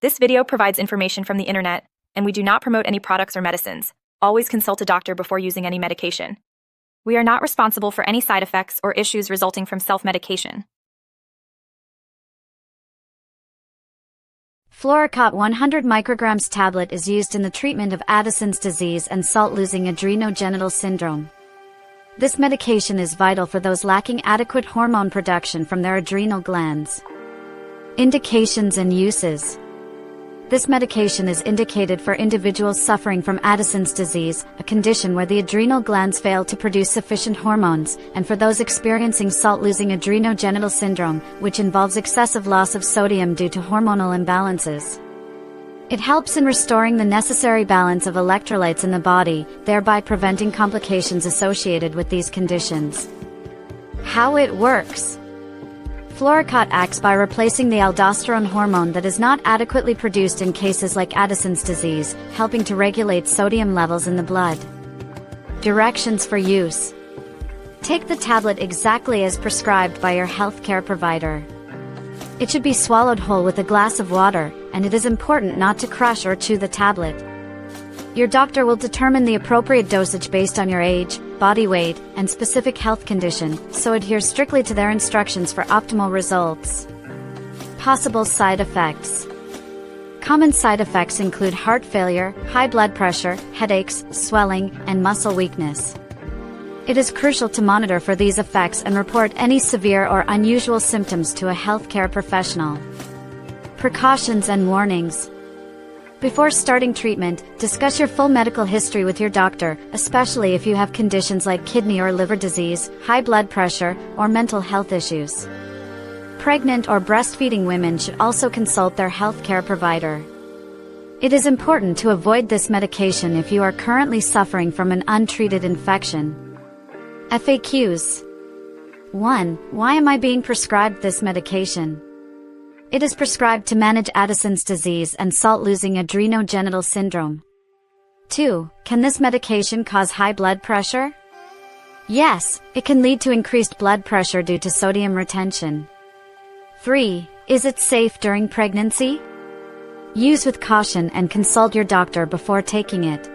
This video provides information from the internet, and we do not promote any products or medicines. Always consult a doctor before using any medication. We are not responsible for any side effects or issues resulting from self-medication. Floricot 100 micrograms tablet is used in the treatment of Addison's disease and salt-losing adrenogenital syndrome. This medication is vital for those lacking adequate hormone production from their adrenal glands. Indications and uses. This medication is indicated for individuals suffering from Addison's disease, a condition where the adrenal glands fail to produce sufficient hormones, and for those experiencing salt-losing adrenogenital syndrome, which involves excessive loss of sodium due to hormonal imbalances. It helps in restoring the necessary balance of electrolytes in the body, thereby preventing complications associated with these conditions. How it works. Floricot acts by replacing the aldosterone hormone that is not adequately produced in cases like Addison's disease, helping to regulate sodium levels in the blood. Directions for use. Take the tablet exactly as prescribed by your healthcare provider. It should be swallowed whole with a glass of water, and it is important not to crush or chew the tablet. Your doctor will determine the appropriate dosage based on your age, body weight, and specific health condition, so adhere strictly to their instructions for optimal results. Possible side effects. Common side effects include heart failure, high blood pressure, headaches, swelling, and muscle weakness. It is crucial to monitor for these effects and report any severe or unusual symptoms to a healthcare professional. Precautions and warnings. Before starting treatment, discuss your full medical history with your doctor, especially if you have conditions like kidney or liver disease, high blood pressure, or mental health issues. Pregnant or breastfeeding women should also consult their healthcare provider. It is important to avoid this medication if you are currently suffering from an untreated infection. FAQs. 1. Why am I being prescribed this medication? It is prescribed to manage Addison's disease and salt-losing adrenogenital syndrome. 2. Can this medication cause high blood pressure? Yes, it can lead to increased blood pressure due to sodium retention. 3. Is it safe during pregnancy? Use with caution and consult your doctor before taking it.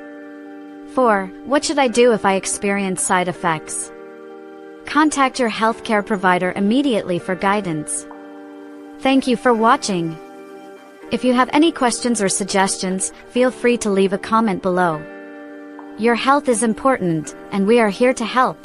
4. What should I do if I experience side effects? Contact your healthcare provider immediately for guidance. Thank you for watching. If you have any questions or suggestions, feel free to leave a comment below. Your health is important, and we are here to help.